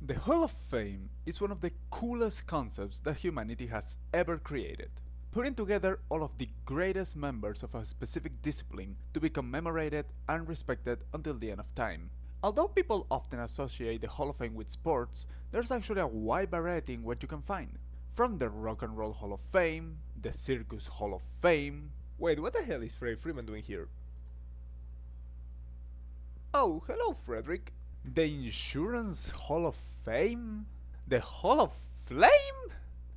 The Hall of Fame is one of the coolest concepts that humanity has ever created, putting together all of the greatest members of a specific discipline to be commemorated and respected until the end of time. Although people often associate the Hall of Fame with sports, there's actually a wide variety in what you can find. From the Rock and Roll Hall of Fame, the Circus Hall of Fame. Wait, what the hell is Freddie Freeman doing here? Oh, hello, Frederick. The Insurance Hall of Fame? The Hall of Flame?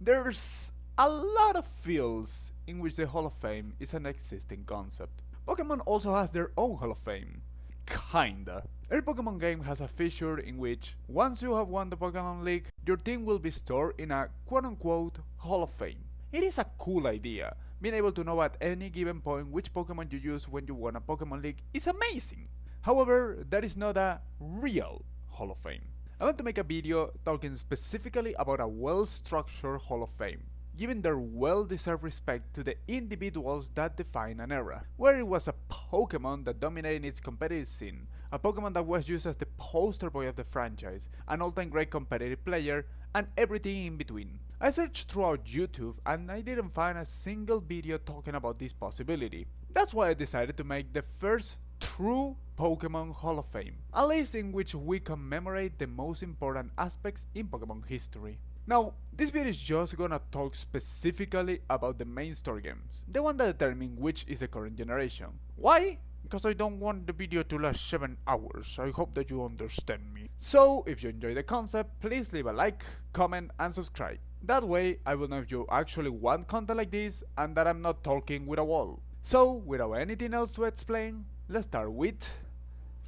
There's a lot of fields in which the Hall of Fame is an existing concept. Pokemon also has their own Hall of Fame. Kinda. Every Pokemon game has a feature in which, once you have won the Pokemon League, your team will be stored in a quote-unquote Hall of Fame. It is a cool idea. Being able to know at any given point which Pokemon you used when you won a Pokemon League is amazing. However, that is not a real Hall of Fame. I want to make a video talking specifically about a well-structured Hall of Fame, giving their well-deserved respect to the individuals that define an era, where it was a Pokemon that dominated its competitive scene, a Pokemon that was used as the poster boy of the franchise, an all-time great competitive player, and everything in between. I searched throughout YouTube and I didn't find a single video talking about this possibility. That's why I decided to make the first true Pokemon Hall of Fame, a list in which we commemorate the most important aspects in Pokemon history. Now, this video is just gonna talk specifically about the main story games, the one that determine which is the current generation. Why? Because I don't want the video to last 7 hours, I hope that you understand me. So, if you enjoy the concept, please leave a like, comment and subscribe. That way, I will know if you actually want content like this and that I'm not talking with a wall. So, without anything else to explain, let's start with...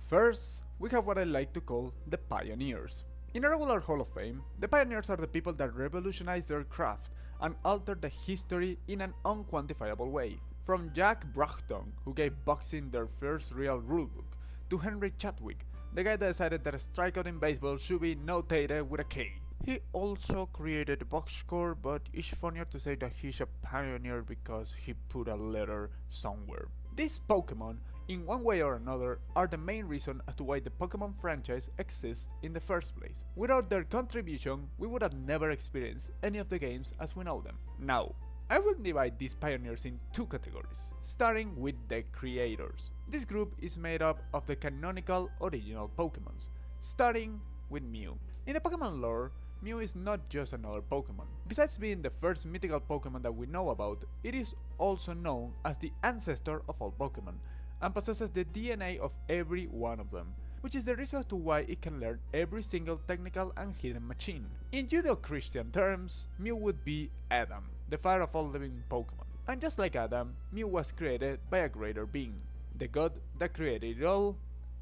First, we have what I like to call the Pioneers. In a regular Hall of Fame, the Pioneers are the people that revolutionized their craft and altered the history in an unquantifiable way. From Jack Brachton, who gave boxing their first real rulebook, to Henry Chadwick, the guy that decided that a strikeout in baseball should be notated with a K. He also created the box score, but it's funnier to say that he's a pioneer because he put a letter somewhere. These Pokemon, in one way or another, are the main reason as to why the Pokemon franchise exists in the first place. Without their contribution, we would have never experienced any of the games as we know them. Now, I will divide these pioneers in two categories, starting with the creators. This group is made up of the canonical original Pokemons, starting with Mew. In the Pokemon lore, Mew is not just another Pokemon. Besides being the first mythical Pokemon that we know about, it is also known as the ancestor of all Pokemon, and possesses the DNA of every one of them, which is the reason as to why it can learn every single technical and hidden machine. In Judeo-Christian terms, Mew would be Adam, the father of all living Pokemon. And just like Adam, Mew was created by a greater being, the god that created it all,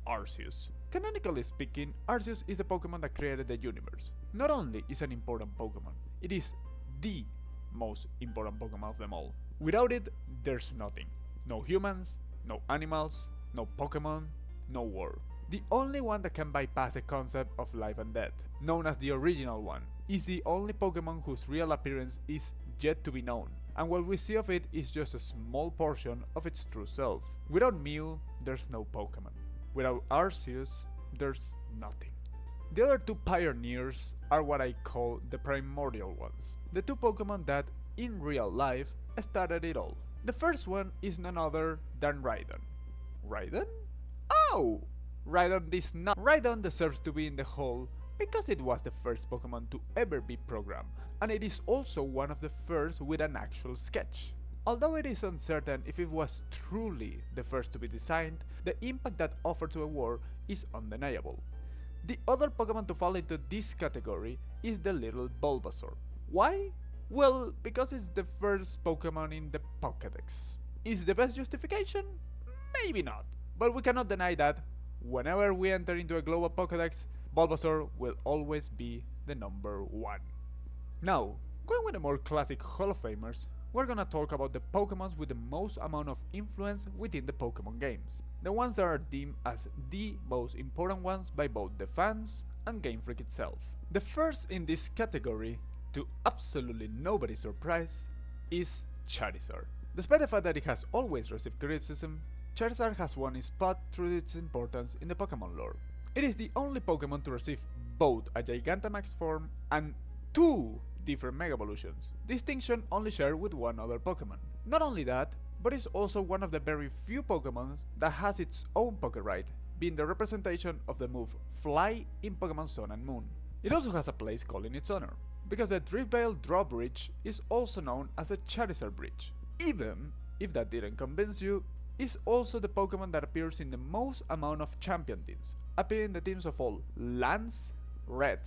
Arceus. Canonically speaking, Arceus is the Pokemon that created the universe. Not only is an important Pokemon, it is the most important Pokemon of them all. Without it, there's nothing. No humans, no animals, no Pokemon, no war. The only one that can bypass the concept of life and death, known as the original one, is the only Pokemon whose real appearance is yet to be known, and what we see of it is just a small portion of its true self. Without Mew, there's no Pokemon. Without Arceus, there's nothing. The other two pioneers are what I call the primordial ones, the two Pokemon that, in real life, started it all. The first one is none other than Rhydon. Rhydon? Oh! Rhydon deserves to be in the Hall because it was the first Pokemon to ever be programmed, and it is also one of the first with an actual sketch. Although it is uncertain if it was truly the first to be designed, the impact that offered to a war is undeniable. The other Pokemon to fall into this category is the little Bulbasaur. Why? Well, because it's the first Pokemon in the Pokédex. Is the best justification? Maybe not. But we cannot deny that, whenever we enter into a global Pokédex, Bulbasaur will always be the number one. Now, going with the more classic Hall of Famers, we're gonna talk about the Pokemons with the most amount of influence within the Pokemon games. The ones that are deemed as the most important ones by both the fans and Game Freak itself. The first in this category, to absolutely nobody's surprise, is Charizard. Despite the fact that it has always received criticism, Charizard has won its spot through its importance in the Pokemon lore. It is the only Pokemon to receive both a Gigantamax form and two different Mega Evolutions, distinction only shared with one other Pokemon. Not only that, but it's also one of the very few Pokemon that has its own Pokerite, being the representation of the move Fly in Pokemon Sun and Moon. It also has a place called in its honor, because the Driftveil drawbridge is also known as the Charizard Bridge. Even if that didn't convince you, it's also the Pokemon that appears in the most amount of champion teams, appearing in the teams of all Lance, Red,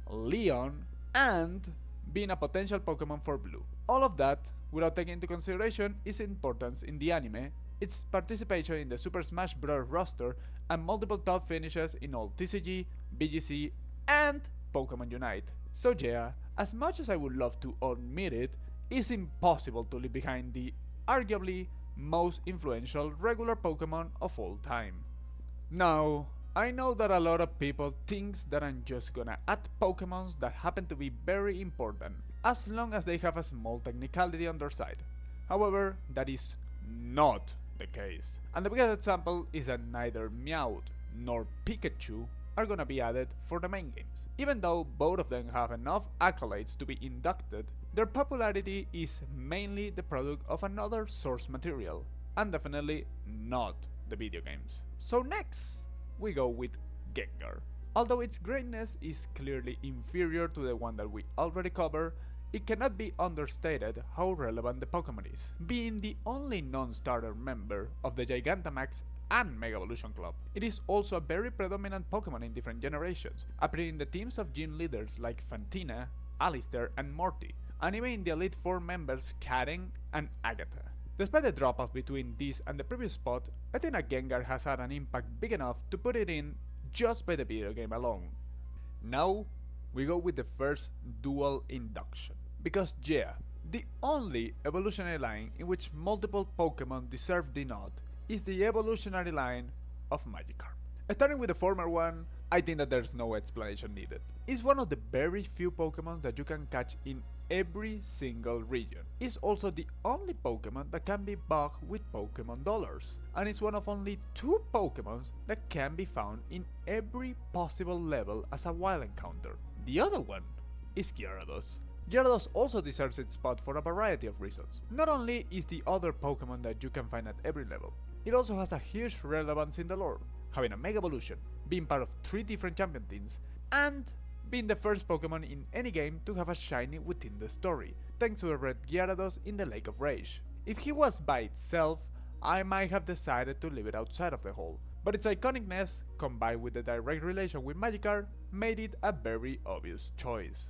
Leon, and being a potential Pokemon for Blue. All of that, without taking into consideration its importance in the anime, its participation in the Super Smash Bros. Roster, and multiple top finishes in all TCG, BGC, and Pokemon Unite. So yeah, as much as I would love to admit it, it's impossible to leave behind the arguably most influential regular Pokemon of all time. Now, I know that a lot of people thinks that I'm just gonna add Pokemons that happen to be very important, as long as they have a small technicality on their side. However, that is not the case. And the biggest example is that neither Meowth nor Pikachu are gonna be added for the main games. Even though both of them have enough accolades to be inducted, their popularity is mainly the product of another source material, and definitely not the video games. So next, we go with Gengar. Although its greatness is clearly inferior to the one that we already covered, it cannot be understated how relevant the Pokemon is, being the only non-starter member of the Gigantamax and Mega Evolution Club. It is also a very predominant Pokemon in different generations, appearing in the teams of gym leaders like Fantina, Alistair, and Morty, and even in the Elite Four members Karen and Agatha. Despite the drop-off between this and the previous spot, I think that Gengar has had an impact big enough to put it in just by the video game alone. Now, we go with the first dual induction. Because yeah, the only evolutionary line in which multiple Pokemon deserve the nod is the evolutionary line of Magikarp. Starting with the former one, I think that there's no explanation needed. It's one of the very few Pokemon that you can catch in every single region. It's also the only Pokemon that can be bought with Pokemon dollars, and it's one of only two Pokemons that can be found in every possible level as a wild encounter. The other one is Gyarados. Gyarados also deserves its spot for a variety of reasons. Not only is the other Pokemon that you can find at every level, it also has a huge relevance in the lore, having a Mega Evolution, being part of 3 different champion teams, and being the first Pokemon in any game to have a shiny within the story, thanks to the red Gyarados in the Lake of Rage. If he was by itself, I might have decided to leave it outside of the hole, but its iconicness, combined with the direct relation with Magikarp, made it a very obvious choice.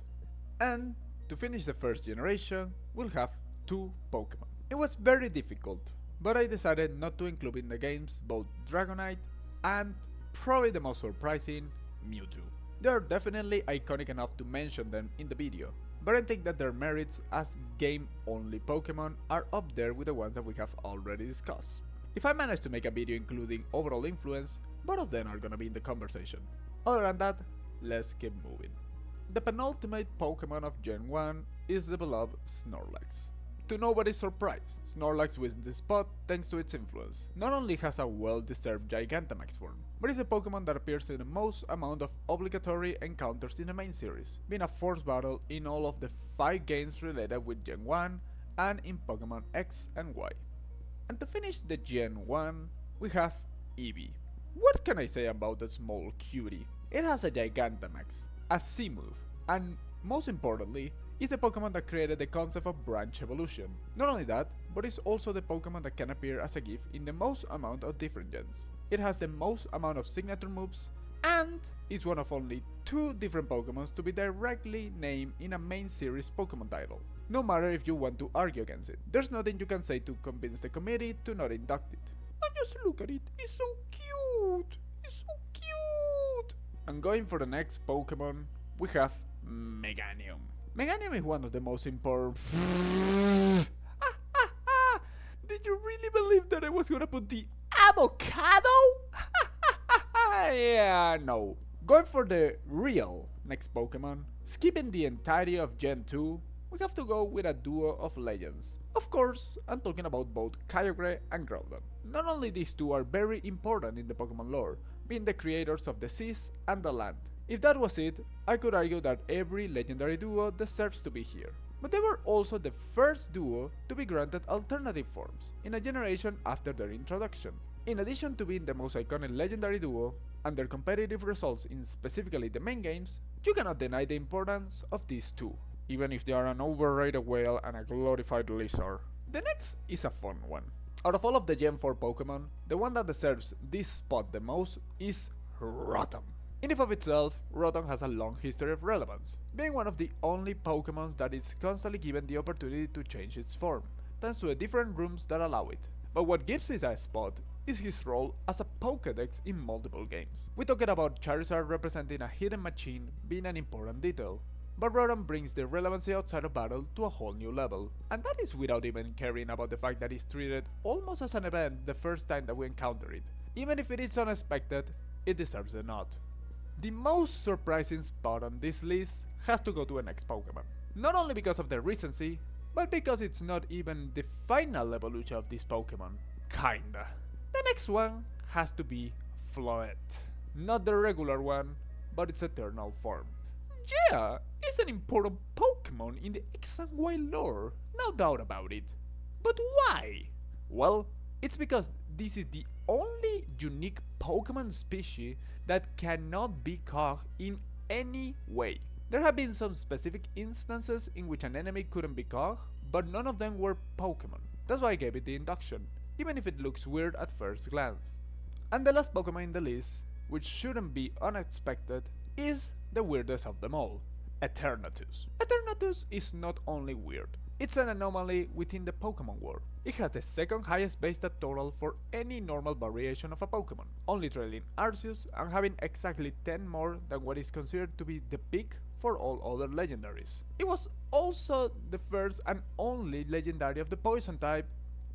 And to finish the first generation, we'll have 2 Pokemon. It was very difficult, but I decided not to include in the games both Dragonite and, probably the most surprising, Mewtwo. They are definitely iconic enough to mention them in the video, but I think that their merits as game-only Pokemon are up there with the ones that we have already discussed. If I manage to make a video including overall influence, both of them are gonna be in the conversation. Other than that, let's keep moving. The penultimate Pokemon of Gen 1 is the beloved Snorlax. To nobody's surprise, Snorlax wins this spot thanks to its influence. Not only has a well-deserved Gigantamax form, but is a Pokemon that appears in the most amount of obligatory encounters in the main series, being a force battle in all of the 5 games related with Gen 1 and in Pokemon X and Y. And to finish the Gen 1, we have Eevee. What can I say about the small cutie? It has a Gigantamax, a C-move, and most importantly, is the Pokemon that created the concept of branch evolution. Not only that, but it's also the Pokemon that can appear as a gift in the most amount of different gens. It has the most amount of signature moves, and is one of only 2 different Pokemons to be directly named in a main series Pokemon title. No matter if you want to argue against it, there's nothing you can say to convince the committee to not induct it. And just look at it, it's so cute! It's so cute! And going for the next Pokemon, we have Meganium. Meganium is one of the most important. Did you really believe that I was gonna put the avocado? Yeah, no. Going for the real next Pokemon, skipping the entirety of Gen 2, we have to go with a duo of legends. Of course, I'm talking about both Kyogre and Groudon. Not only these two are very important in the Pokemon lore, being the creators of the seas and the land, If that was it, I could argue that every legendary duo deserves to be here. But they were also the first duo to be granted alternative forms in a generation after their introduction. In addition to being the most iconic legendary duo, and their competitive results in specifically the main games, you cannot deny the importance of these two, even if they are an overrated whale and a glorified lizard. The next is a fun one. Out of all of the Gen 4 Pokemon, the one that deserves this spot the most is Rotom. In and of itself, Rotom has a long history of relevance, being one of the only Pokemons that is constantly given the opportunity to change its form, thanks to the different rooms that allow it. But what gives it a spot is his role as a Pokédex in multiple games. We talked about Charizard representing a hidden machine being an important detail, but Rotom brings the relevancy outside of battle to a whole new level, and that is without even caring about the fact that it's treated almost as an event the first time that we encounter it. Even if it is unexpected, it deserves a nod. The most surprising spot on this list has to go to the next Pokemon, not only because of the recency, but because it's not even the final evolution of this Pokemon. Kinda. The next one has to be Floette. Not the regular one, but its eternal form. Yeah, it's an important Pokemon in the X and Y lore, no doubt about it. But why? Well, it's because this is the only unique Pokemon species that cannot be caught in any way. There have been some specific instances in which an enemy couldn't be caught, but none of them were Pokemon. That's why I gave it the induction, even if it looks weird at first glance. And the last Pokemon in the list, which shouldn't be unexpected, is the weirdest of them all, Eternatus. Eternatus is not only weird, it's an anomaly within the Pokemon world. It has the second highest base stat total for any normal variation of a Pokemon, only trailing Arceus and having exactly 10 more than what is considered to be the peak for all other legendaries. It was also the first and only legendary of the poison type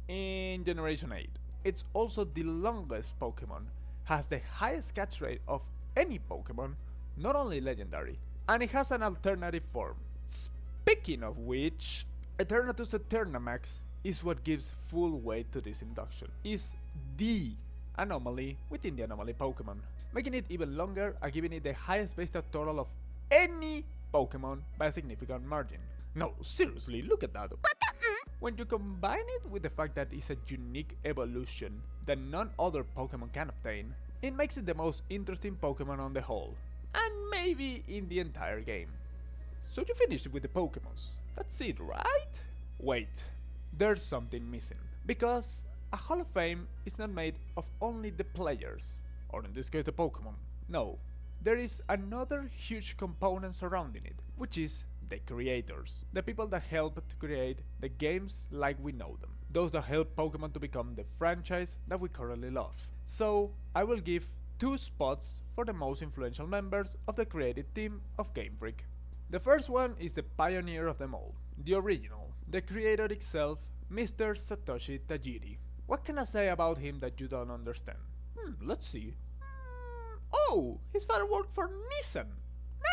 in Generation 8. It's also the longest Pokemon, has the highest catch rate of any Pokemon, not only legendary, and it has an alternative form. Speaking of which, Eternatus Eternamax is what gives full weight to this induction. Is the anomaly within the anomaly Pokemon, making it even longer and giving it the highest base stat total of any Pokemon by a significant margin. No, seriously, look at that. When you combine it with the fact that it's a unique evolution that none other Pokemon can obtain, it makes it the most interesting Pokemon on the whole, and maybe in the entire game. So you finished with the Pokemons. That's it, right? Wait, there's something missing. Because a Hall of Fame is not made of only the players, or in this case the Pokemon. No, there is another huge component surrounding it, which is the creators. The people that help to create the games like we know them. Those that help Pokemon to become the franchise that we currently love. So I will give 2 spots for the most influential members of the creative team of Game Freak. The first one is the pioneer of them all, the original, the creator itself, Mr. Satoshi Tajiri. What can I say about him that you don't understand? Let's see. Oh, his father worked for Nissan.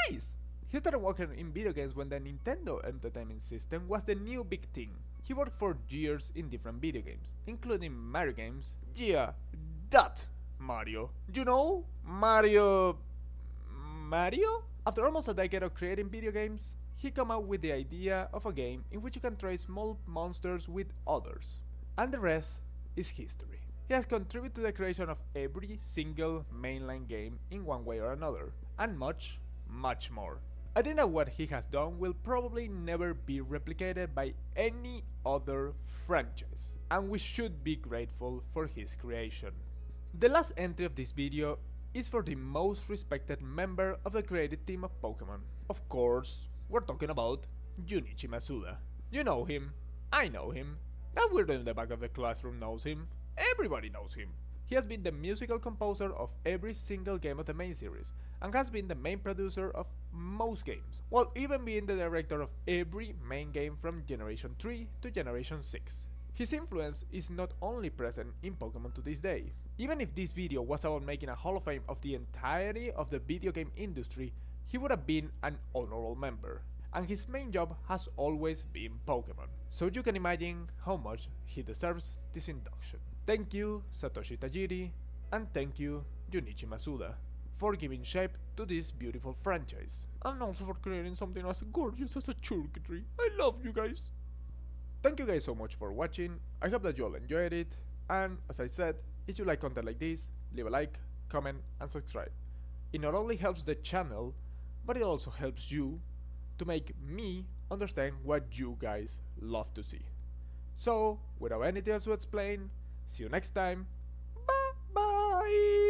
Nice! He started working in video games when the Nintendo Entertainment System was the new big thing. He worked for years in different video games, including Mario games. Yeah, that Mario. You know, Mario? After almost a decade of creating video games, he came up with the idea of a game in which you can trade small monsters with others. And the rest is history. He has contributed to the creation of every single mainline game in one way or another, and much, much more. I think that what he has done will probably never be replicated by any other franchise, and we should be grateful for his creation. The last entry of this video is for the most respected member of the creative team of Pokemon. Of course, we're talking about Junichi Masuda. You know him, I know him, that weirdo in the back of the classroom knows him, everybody knows him. He has been the musical composer of every single game of the main series, and has been the main producer of most games, while even being the director of every main game from Generation 3 to Generation 6. His influence is not only present in Pokemon to this day. Even if this video was about making a Hall of Fame of the entirety of the video game industry, he would have been an honorable member, and his main job has always been Pokemon. So you can imagine how much he deserves this induction. Thank you, Satoshi Tajiri, and thank you, Junichi Masuda. for giving shape to this beautiful franchise, and also for creating something as gorgeous as a circuitry. I love you guys! Thank you guys so much for watching, I hope that you all enjoyed it, and as I said, if you like content like this, leave a like, comment, and subscribe. It not only helps the channel, but it also helps you to make me understand what you guys love to see. So, without anything else to explain, see you next time, bye bye!